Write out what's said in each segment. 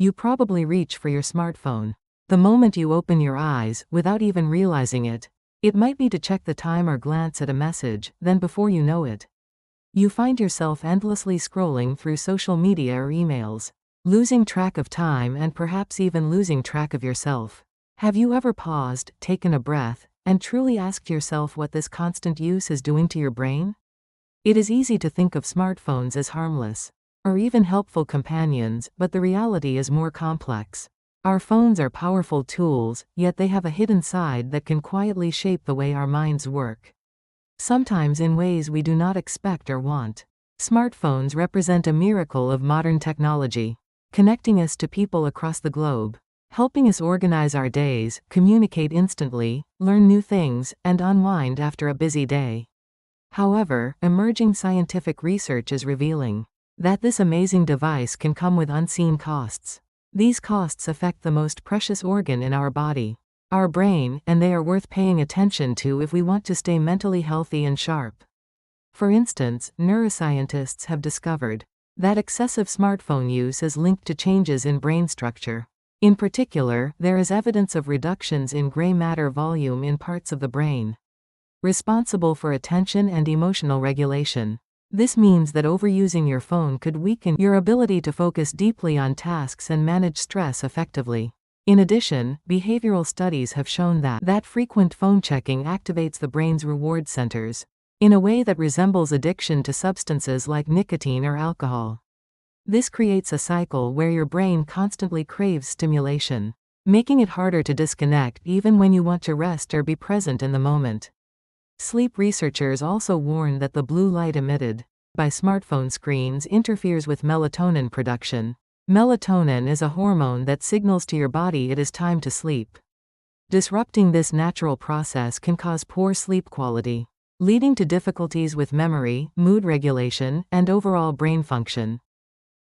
You probably reach for your smartphone. The moment you open your eyes, without even realizing it, it might be to check the time or glance at a message, then before you know it, you find yourself endlessly scrolling through social media or emails, losing track of time and perhaps even losing track of yourself. Have you ever paused, taken a breath, and truly asked yourself what this constant use is doing to your brain? It is easy to think of smartphones as harmless, or even helpful companions, but the reality is more complex. Our phones are powerful tools, yet they have a hidden side that can quietly shape the way our minds work. Sometimes in ways we do not expect or want. Smartphones represent a miracle of modern technology, connecting us to people across the globe, helping us organize our days, communicate instantly, learn new things, and unwind after a busy day. However, emerging scientific research is revealing that this amazing device can come with unseen costs. These costs affect the most precious organ in our body, our brain, and they are worth paying attention to if we want to stay mentally healthy and sharp. For instance, neuroscientists have discovered that excessive smartphone use is linked to changes in brain structure. In particular, there is evidence of reductions in gray matter volume in parts of the brain responsible for attention and emotional regulation. This means that overusing your phone could weaken your ability to focus deeply on tasks and manage stress effectively. In addition, behavioral studies have shown that frequent phone checking activates the brain's reward centers in a way that resembles addiction to substances like nicotine or alcohol. This creates a cycle where your brain constantly craves stimulation, making it harder to disconnect even when you want to rest or be present in the moment. Sleep researchers also warn that the blue light emitted by smartphone screens interferes with melatonin production. Melatonin is a hormone that signals to your body it is time to sleep. Disrupting this natural process can cause poor sleep quality, leading to difficulties with memory, mood regulation, and overall brain function.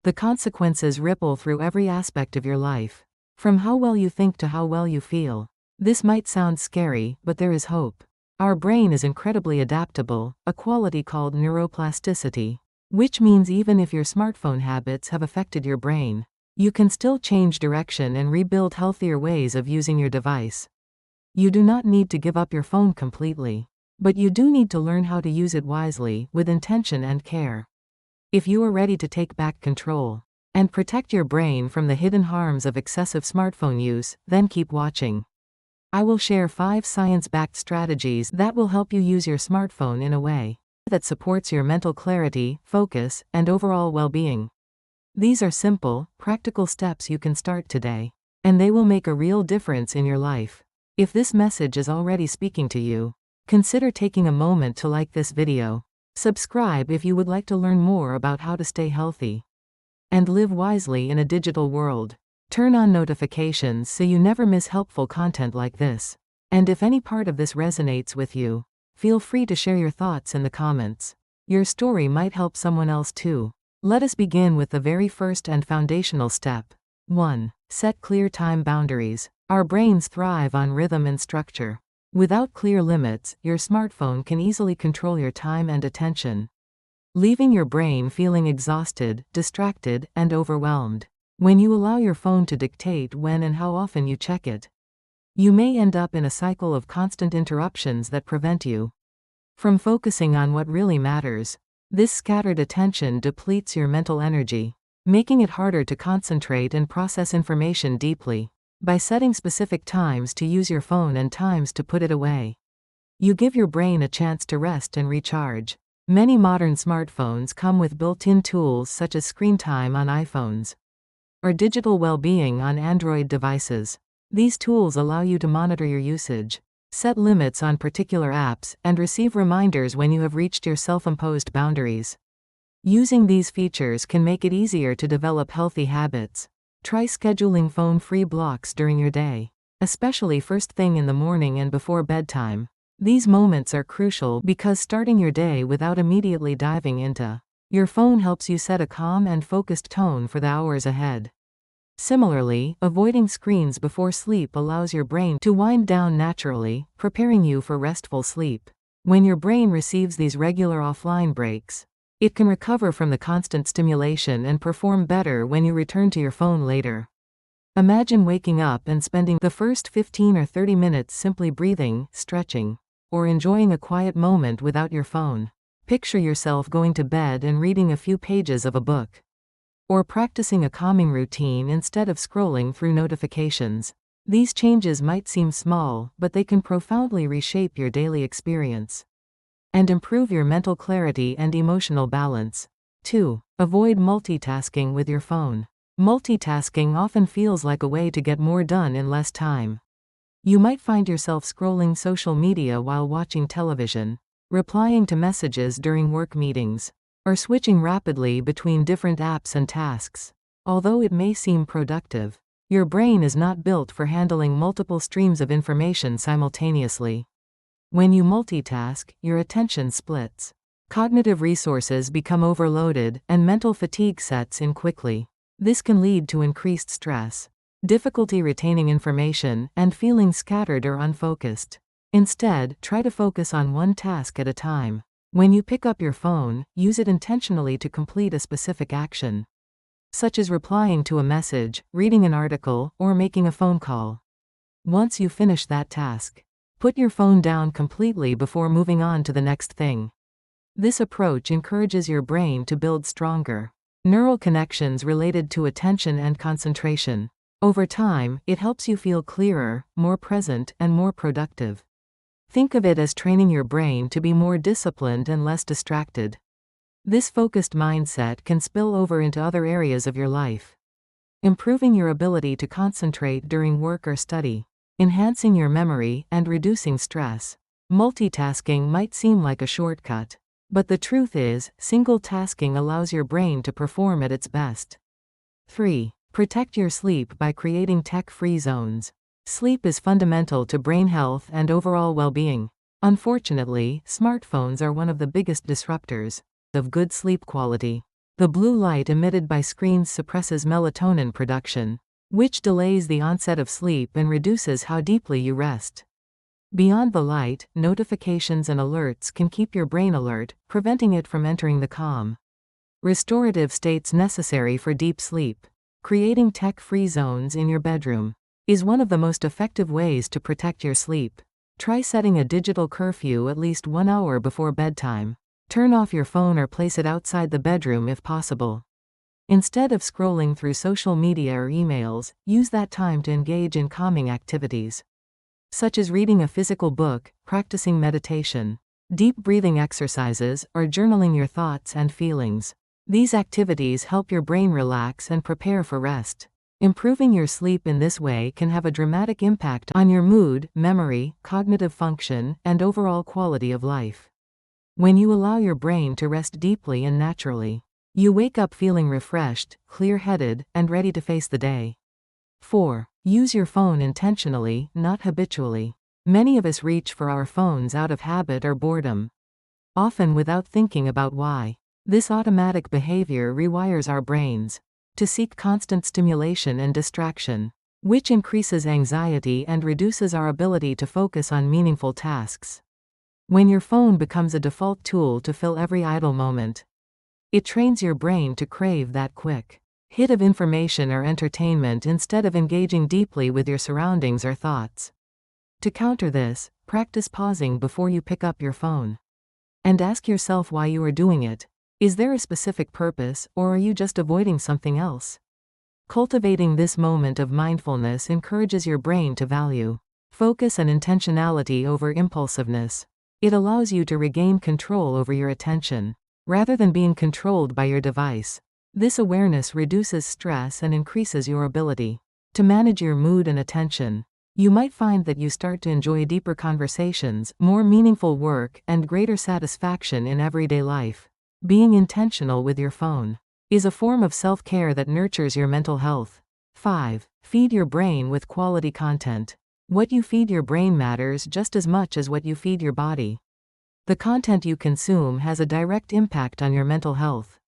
The consequences ripple through every aspect of your life, from how well you think to how well you feel. This might sound scary, but there is hope. Our brain is incredibly adaptable, a quality called neuroplasticity, which means even if your smartphone habits have affected your brain, you can still change direction and rebuild healthier ways of using your device. You do not need to give up your phone completely, but you do need to learn how to use it wisely, with intention and care. If you are ready to take back control and protect your brain from the hidden harms of excessive smartphone use, then keep watching. I will share 5 science-backed strategies that will help you use your smartphone in a way that supports your mental clarity, focus, and overall well-being. These are simple, practical steps you can start today, and they will make a real difference in your life. If this message is already speaking to you, consider taking a moment to like this video. Subscribe if you would like to learn more about how to stay healthy and live wisely in a digital world. Turn on notifications so you never miss helpful content like this. And if any part of this resonates with you, feel free to share your thoughts in the comments. Your story might help someone else too. Let us begin with the very first and foundational step. 1. Set clear time boundaries. Our brains thrive on rhythm and structure. Without clear limits, your smartphone can easily control your time and attention, leaving your brain feeling exhausted, distracted, and overwhelmed. When you allow your phone to dictate when and how often you check it, you may end up in a cycle of constant interruptions that prevent you from focusing on what really matters. This scattered attention depletes your mental energy, making it harder to concentrate and process information deeply. By setting specific times to use your phone and times to put it away, you give your brain a chance to rest and recharge. Many modern smartphones come with built-in tools such as screen time on iPhones or digital well-being on Android devices. These tools allow you to monitor your usage, set limits on particular apps, and receive reminders when you have reached your self-imposed boundaries. Using these features can make it easier to develop healthy habits. Try scheduling phone-free blocks during your day, especially first thing in the morning and before bedtime. These moments are crucial because starting your day without immediately diving into your phone helps you set a calm and focused tone for the hours ahead. Similarly, avoiding screens before sleep allows your brain to wind down naturally, preparing you for restful sleep. When your brain receives these regular offline breaks, it can recover from the constant stimulation and perform better when you return to your phone later. Imagine waking up and spending the first 15 or 30 minutes simply breathing, stretching, or enjoying a quiet moment without your phone. Picture yourself going to bed and reading a few pages of a book. Or practicing a calming routine instead of scrolling through notifications. These changes might seem small, but they can profoundly reshape your daily experience and improve your mental clarity and emotional balance. 2. Avoid multitasking with your phone. Multitasking often feels like a way to get more done in less time. You might find yourself scrolling social media while watching television, replying to messages during work meetings, or switching rapidly between different apps and tasks. Although it may seem productive, your brain is not built for handling multiple streams of information simultaneously. When you multitask, your attention splits. Cognitive resources become overloaded, and mental fatigue sets in quickly. This can lead to increased stress, difficulty retaining information, and feeling scattered or unfocused. Instead, try to focus on one task at a time. When you pick up your phone, use it intentionally to complete a specific action, such as replying to a message, reading an article, or making a phone call. Once you finish that task, put your phone down completely before moving on to the next thing. This approach encourages your brain to build stronger neural connections related to attention and concentration. Over time, it helps you feel clearer, more present, and more productive. Think of it as training your brain to be more disciplined and less distracted. This focused mindset can spill over into other areas of your life, improving your ability to concentrate during work or study, enhancing your memory, and reducing stress. Multitasking might seem like a shortcut, but the truth is, single tasking allows your brain to perform at its best. 3. Protect your sleep by creating tech-free zones. Sleep is fundamental to brain health and overall well-being. Unfortunately, smartphones are one of the biggest disruptors of good sleep quality. The blue light emitted by screens suppresses melatonin production, which delays the onset of sleep and reduces how deeply you rest. Beyond the light, notifications and alerts can keep your brain alert, preventing it from entering the calm, restorative states necessary for deep sleep. Creating tech-free zones in your bedroom is one of the most effective ways to protect your sleep. Try setting a digital curfew at least 1 hour before bedtime. Turn off your phone or place it outside the bedroom if possible. Instead of scrolling through social media or emails, use that time to engage in calming activities, such as reading a physical book, practicing meditation, deep breathing exercises, or journaling your thoughts and feelings. These activities help your brain relax and prepare for rest. Improving your sleep in this way can have a dramatic impact on your mood, memory, cognitive function, and overall quality of life. When you allow your brain to rest deeply and naturally, you wake up feeling refreshed, clear-headed, and ready to face the day. 4. Use your phone intentionally, not habitually. Many of us reach for our phones out of habit or boredom, often without thinking about why. This automatic behavior rewires our brains to seek constant stimulation and distraction, which increases anxiety and reduces our ability to focus on meaningful tasks. When your phone becomes a default tool to fill every idle moment, it trains your brain to crave that quick hit of information or entertainment instead of engaging deeply with your surroundings or thoughts. To counter this, practice pausing before you pick up your phone, and ask yourself why you are doing it. Is there a specific purpose, or are you just avoiding something else? Cultivating this moment of mindfulness encourages your brain to value focus and intentionality over impulsiveness. It allows you to regain control over your attention, rather than being controlled by your device. This awareness reduces stress and increases your ability to manage your mood and attention. You might find that you start to enjoy deeper conversations, more meaningful work, and greater satisfaction in everyday life. Being intentional with your phone is a form of self-care that nurtures your mental health. 5. Feed your brain with quality content. What you feed your brain matters just as much as what you feed your body. The content you consume has a direct impact on your mental health,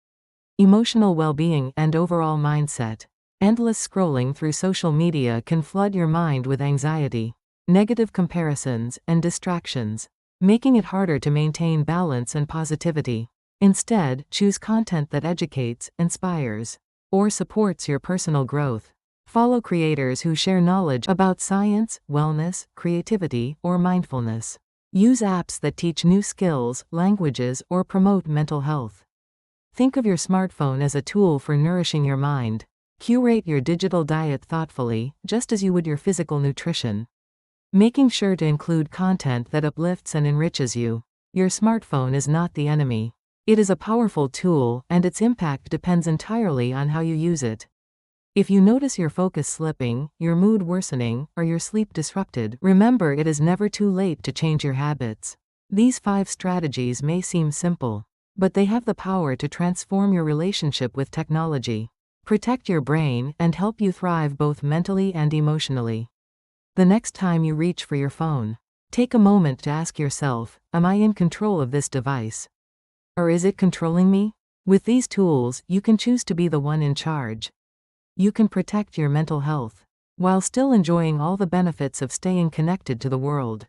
emotional well-being, and overall mindset. Endless scrolling through social media can flood your mind with anxiety, negative comparisons, and distractions, making it harder to maintain balance and positivity. Instead, choose content that educates, inspires, or supports your personal growth. Follow creators who share knowledge about science, wellness, creativity, or mindfulness. Use apps that teach new skills, languages, or promote mental health. Think of your smartphone as a tool for nourishing your mind. Curate your digital diet thoughtfully, just as you would your physical nutrition. Making sure to include content that uplifts and enriches you. Your smartphone is not the enemy. It is a powerful tool, and its impact depends entirely on how you use it. If you notice your focus slipping, your mood worsening, or your sleep disrupted, remember it is never too late to change your habits. These 5 strategies may seem simple, but they have the power to transform your relationship with technology, protect your brain, and help you thrive both mentally and emotionally. The next time you reach for your phone, take a moment to ask yourself, am I in control of this device? Or is it controlling me? With these tools, you can choose to be the one in charge. You can protect your mental health, while still enjoying all the benefits of staying connected to the world.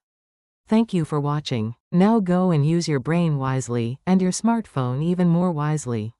Thank you for watching. Now go and use your brain wisely, and your smartphone even more wisely.